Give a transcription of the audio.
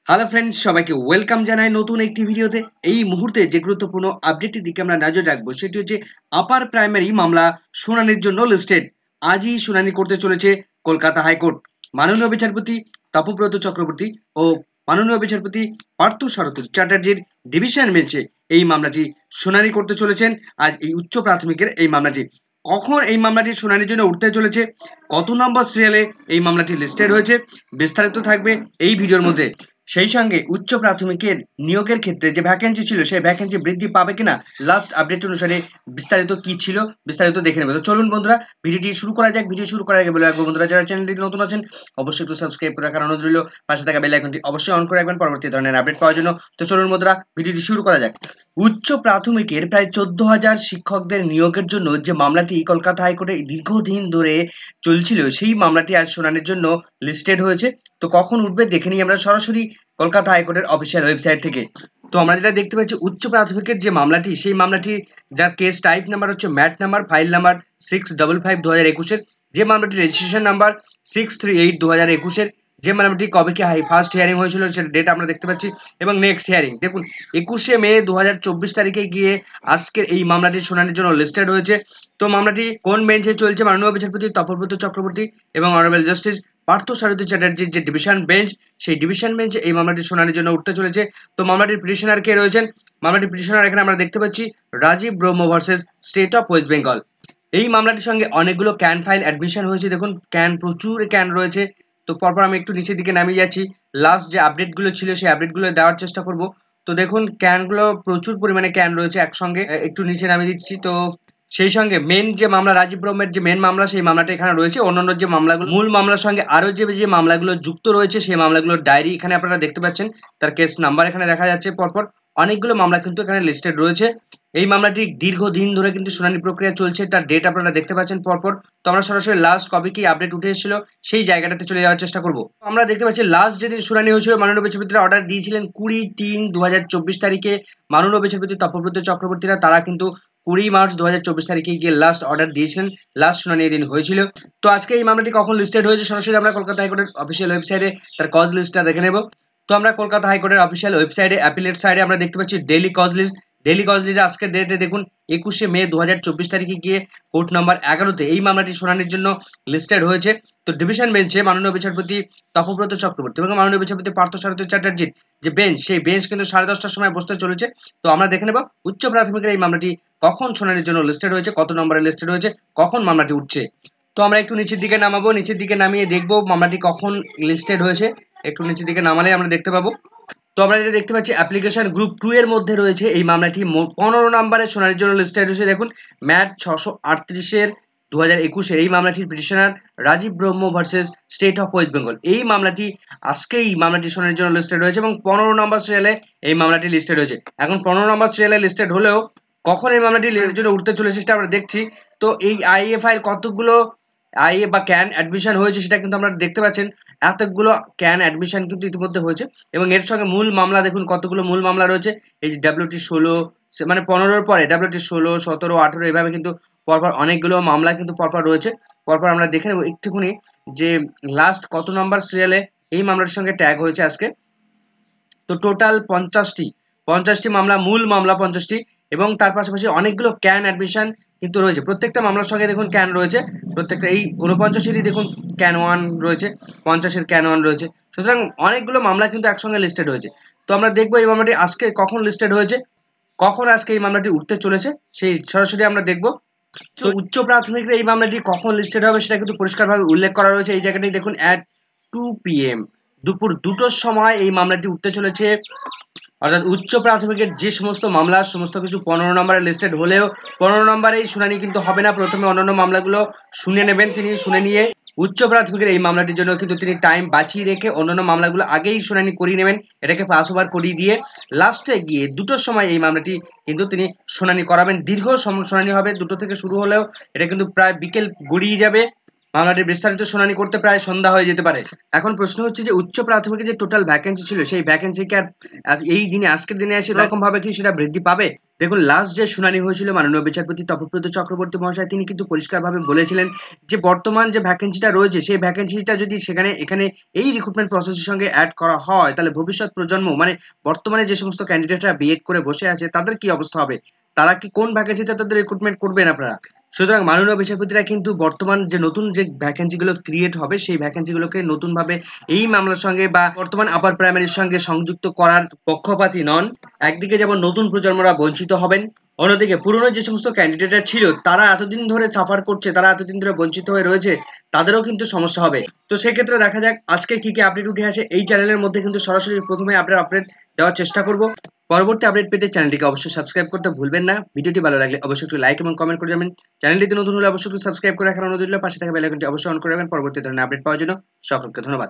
Hello friends, সবাইকে welcome জানাই নতুন একটি ভিডিওতে। এই মুহূর্তে যে গুরুত্বপূর্ণ আপডেটটির দিকে আমরা নজর রাখবো সেটি হচ্ছে আপার প্রাইমারি মামলা শুনানির জন্য লিস্টেড। আজই শুনানি করতে চলেছে কলকাতা হাইকোর্ট। মাননীয় বিচারপতি তপব্রত চক্রবর্তী ও মাননীয় বিচারপতি পার্থ সারথী চ্যাটার্জির ডিভিশন বেঞ্চে এই মামলাটি শুনানি করতে চলেছেন। আজ এই উচ্চ প্রাথমিকের এই মামলাটি কখন এই মামলাটি শুনানির জন্য উঠতে চলেছে, কত নম্বর সিরিয়ালে এই মামলাটি লিস্টেড হয়েছে, বিস্তারিত থাকবে এই ভিডিওর মধ্যে। সেই সঙ্গে উচ্চ প্রাথমিকের নিয়োগের ক্ষেত্রে যে ভ্যাকেন্সি ছিল সেই ভ্যাকেন্সি বৃদ্ধি পাবে কিনা, লাস্ট আপডেট অনুসারে বিস্তারিত কি ছিল বিস্তারিত দেখে নেবে। তো চলুন বন্ধুরা, ভিডিওটি শুরু করা যাক। ভিডিও শুরু করার আগে বলে রাখবো বন্ধুরা, যারা চ্যানেলটি নতুন আছেন অবশ্যই একটু সাবস্ক্রাইব করে রাখার অনুরোধ রইল। পাশে থাকা বেল আইকনটি অবশ্যই অন করে রাখবেন পরবর্তী ধরনের আপডেট পাওয়ার জন্য। তো চলুন বন্ধুরা, ভিডিওটি শুরু করা যাক। উচ্চ প্রাথমিকের প্রায় 14,000 শিক্ষকদের নিয়োগের জন্য যে মামলাটি কলকাতা হাইকোর্টে দীর্ঘদিন ধরে চলছিল, সেই মামলাটি আজ শুনানির জন্য লিস্টেড হয়েছে। তো কখন উঠবে দেখে নিই আমরা সরাসরি কলকাতা হাইকোর্টের অফিসিয়াল ওয়েবসাইট থেকে। তো আমরা যেটা দেখতে পাচ্ছি, উচ্চ প্রাথমিকের যে মামলাটি সেই মামলাটি যার কেস টাইপ নাম্বার হচ্ছে ম্যাট নাম্বার ফাইল নাম্বার 655/2021-এর, যে মামলাটি রেজিস্ট্রেশন নাম্বার 638/2021-এর, যে মামলাটি কবে কি ফার্স্ট হিয়ারিং হয়েছিল সেটা ডেট আমরা দেখতে পাচ্ছি, এবং নেক্সট হিয়ারিং দেখুন 21শে মে 2024 তারিখে গিয়ে আজকের এই মামলাটি শুনানির জন্য লিস্টেড হয়েছে। তো মামলাটি কোন বেঞ্চে চলছে, মাননীয় বিচারপতি তপব্রত চক্রবর্তী এবং অনারেবল জাস্টিস পার্থ সারথী চ্যাটার্জির যে ডিভিশন বেঞ্চ, সেই ডিভিশন বেঞ্চে এই মামলাটি শুনানির জন্য উঠতে চলেছে। তো মামলাটির পিটিশনার কে রয়েছেন, মামলাটির পিটিশনার এখানে আমরা দেখতে পাচ্ছি রাজীব ব্রহ্ম versus state of West Bengal. এই মামলাটির সঙ্গে অনেকগুলো ক্যান ফাইল অ্যাডমিশন হয়েছে, দেখুন ক্যান প্রচুর ক্যান রয়েছে। তো পরপর আমি একটু নিচের দিকে নামিয়ে যাচ্ছি, লাস্ট যে আপডেটগুলো ছিল সেই আপডেটগুলো দেওয়ার চেষ্টা করব। তো দেখুন ক্যানগুলো প্রচুর পরিমাণে ক্যান রয়েছে একসঙ্গে, একটু নিচে নামিয়ে দিচ্ছি। তো সেই সঙ্গে মেন যে মামলা রাজীব ব্রহ্মের যে মেন মামলা সেই মামলাটা এখানে রয়েছে। অন্যান্য যে মামলাগুলো মূল মামলার সঙ্গে আরো যে মামলাগুলো যুক্ত রয়েছে সেই মামলাগুলোর ডায়েরি এখানে আপনারা দেখতে পাচ্ছেন, তার কেস নাম্বার এখানে দেখা যাচ্ছে। পরপর অনেকগুলো মামলা কিন্তু এখানে লিস্টেড রয়েছে। এই মামলাটি দীর্ঘদিন ধরে কিন্তু শুনানি প্রক্রিয়া চলছে, তার ডেট আপনারা দেখতে পাচ্ছেন পরপর। তো আমরা সরাসরি লাস্ট কবে কি আপডেট উঠে এসেছিল সেই জায়গাটাতে চলে যাওয়ার চেষ্টা করব। আমরা দেখতে পাচ্ছি লাস্ট যেদিন শুনানি হয়েছিল মাননীয় বিচারপতিরা অর্ডার দিয়েছিলেন 20/3/2024 তারিখে। মাননীয় বিচারপতি তপব্রত চক্রবর্তীরা তারা কিন্তু 20 মার্চ 2024 তারিখে গিয়ে লাস্ট অর্ডার দিয়েছিলেন, লাস্ট শুনানি এদিন হয়েছিল। তো আজকে এই মামলাটি কখন লিস্টেড হয়েছে সরাসরি আমরা কলকাতা হাইকোর্টের অফিসিয়াল ওয়েবসাইটে তার কজ লিস্টটা দেখে নেব। তো আমরা কলকাতা হাইকোর্টের অফিসিয়াল ওয়েবসাইটে অ্যাপিলেট সাইডে আমরা দেখতে পাচ্ছি daily cause list. Daily cause লিস্টে আজকের ডেটে দেখুন 21শে মে 2024 তারিখে গিয়ে কোর্ট নাম্বার 11-তে এই মামলাটি শুনানির জন্য লিস্টেড হয়েছে। তো ডিভিশন বেঞ্চে মাননীয় বিচারপতি তপব্রত চক্রবর্তী এবং মাননীয় বিচারপতি পার্থ সারথী চ্যাটার্জির যে বেঞ্চ, সেই বেঞ্চ কিন্তু 10:30টার সময় বসতে চলেছে। তো আমরা দেখে নেব উচ্চ প্রাথমিকের এই মামলাটি কখন শুনানির জন্য লিস্টেড হয়েছে, কত নম্বরে লিস্টেড হয়েছে, কখন মামলাটি উঠছে। তো আমরা একটু নিচের দিকে নামাবো, নিচের দিকে নামিয়ে দেখবো মামলাটি কখন লিস্টেড হয়েছে। একটু নিচের দিকে নামালে আমরা দেখতে পাবো। তো আমরা যেটা দেখতে পাচ্ছি অ্যাপ্লিকেশন গ্রুপ 2 এর মধ্যে রয়েছে এই মামলাটি 15 নম্বরে শুনানির জন্য লিস্টেড হয়েছে। দেখুন ম্যাট 638-এর 2021-এর এই মামলাটির petitioner Rajib Brahma versus state of West Bengal. এই মামলাটি আজকে এই মামলাটি শুনানির জন্য লিস্টেড হয়েছে এবং 15 নম্বর সিরিয়ালে এই মামলাটি লিস্টেড হয়েছে। এখন 15 নম্বর সিরিয়ালে লিস্টেড হলেও কখন এই মামলাটি জন্য উঠতে চলেছে সেটা আমরা দেখছি। তো এই আইএ ফাইল কতগুলো আইএ বা ক্যান অ্যাডমিশন হয়েছে সেটা কিন্তু আমরা দেখতে পাচ্ছেন, এতগুলো ক্যান অ্যাডমিশন কিন্তু ইতিমধ্যে হয়েছে। এবং এর সঙ্গে মূল মামলা দেখুন কতগুলো মূল মামলা রয়েছে। এই যে ডাব্লিউটি 16 মানে 15-র পরে ডাব্লিউটি 16, 17, 18 এভাবে কিন্তু পরপর অনেকগুলো মামলা কিন্তু পরপর রয়েছে। পরপর আমরা দেখে নেব একটুখানি যে লাস্ট কত নম্বর সিরিয়ালে এই মামলার সঙ্গে ট্যাগ হয়েছে আজকে। তো টোটাল 50টি মামলা, মূল মামলা 50টি, এবং তার পাশাপাশি অনেকগুলো ক্যান অ্যাডমিশন কিন্তু রয়েছে। প্রত্যেকটা মামলার সঙ্গে দেখুন ক্যান রয়েছে, প্রত্যেকটা এই 49-এরই দেখুন ক্যান 1 রয়েছে, 50-এর ক্যান 1 রয়েছে। সুতরাং অনেকগুলো মামলা কিন্তু একসঙ্গে লিস্টেড হয়েছে। তো আমরা দেখবো এই মামলাটি আজকে কখন লিস্টেড হয়েছে, কখন আজকে এই মামলাটি উঠতে চলেছে সেই সরাসরি আমরা দেখবো। তো উচ্চ প্রাথমিকের এই মামলাটি কখন লিস্টেড হবে সেটা কিন্তু পরিষ্কারভাবে উল্লেখ করা রয়েছে এই জায়গাটাই দেখুন, অ্যাট 2 PM দুপুর 2টোর সময় এই মামলাটি উঠতে চলেছে। অর্থাৎ উচ্চ প্রাথমিকের যে সমস্ত মামলা সমস্ত কিছু 15 নম্বরে লিস্টেড হলেও 15 নম্বরেই শুনানি কিন্তু হবে না, প্রথমে অন্যান্য মামলাগুলো শুনে নেবেন তিনি। শুনে নিয়ে উচ্চ প্রাথমিকের এই মামলাটির জন্য কিন্তু তিনি টাইম বাঁচিয়ে রেখে অন্যান্য মামলাগুলো আগেই শুনানি করিয়ে নেবেন, এটাকে পাস ওভার করিয়ে দিয়ে লাস্টে গিয়ে 2টোর সময় এই মামলাটি কিন্তু তিনি শুনানি করাবেন। দীর্ঘ শুনানি হবে, 2টো থেকে শুরু হলেও এটা কিন্তু প্রায় বিকেল গড়িয়ে যাবে, মামলাটি বিস্তারিত শুনানি করতে প্রায় সন্ধ্যা হয়ে যেতে পারে। এখন প্রশ্ন হচ্ছে যে উচ্চ প্রাথমিকে যে টোটাল ভ্যাকেন্সি ছিল সেই ভ্যাকেন্সি কি আর এই দিনে আজকের দিনে এসে এরকম ভাবে কি সেটা বৃদ্ধি পাবে? দেখুন, লাস্ট যে শুনানি হয়েছিল মাননীয় বিচারপতি তপব্রত চক্রবর্তী মহাশয় তিনি কিন্তু পরিষ্কারভাবে বলেছিলেন যে বর্তমান যে ভ্যাকেন্সিটা রয়েছে সেই ভ্যাকেন্সিটা যদি এখানে এই রিক্রুটমেন্ট প্রসেসের সঙ্গে অ্যাড করা হয় তাহলে ভবিষ্যৎ প্রজন্ম মানে বর্তমানে যে সমস্ত ক্যান্ডিডেটরা বিএড করে বসে আছে তাদের কি অবস্থা হবে? তারা কি কোন ভ্যাকেন্সিতে তাদের রিক্রুটমেন্ট করবেন আপনারা? সুতরাং মাননীয় বিচারপতিরা কিন্তু বর্তমান যে নতুন যে ভ্যাকেন্সি গুলো ক্রিয়েট হবে সেই ভ্যাকেন্সি গুলোকে নতুন ভাবে এই মামলার সঙ্গে বা বর্তমান আপার প্রাইমারির সঙ্গে সংযুক্ত করার পক্ষপাতী নন। একদিকে যেমন নতুন প্রজন্মরা বঞ্চিত হবেন, অন্যদিকে পুরনো যে সমস্ত ক্যান্ডিডেটরা ছিল তারা এতদিন ধরে সাফার করছে, তারা এতদিন ধরে বঞ্চিত হয়ে রয়েছে, তাদেরও কিন্তু সমস্যা হবে। তো সেক্ষেত্রে দেখা যাক আজকে কি কি আপডেট উঠে আসে। এই চ্যানেলের মধ্যে কিন্তু সরাসরি প্রথমে আপডেট দেওয়ার চেষ্টা করব। পরবর্তী আপডেট পেতে চ্যানেলটিকে অবশ্যই সাবস্ক্রাইব করতে ভুলবেন না। ভিডিওটি ভালো লাগলে অবশ্যই একটু লাইক এবং কমেন্ট করে যাবেন। চ্যানেলটিতে নতুন হলে অবশ্যই একটু সাবস্ক্রাইব করে রাখার অনুরোধ রইল। পাশে থাকা বেল আইকনটি অবশ্যই অন করে রাখবেন পরবর্তী ধরনের আপডেট পাওয়ার জন্য। সকলকে ধন্যবাদ।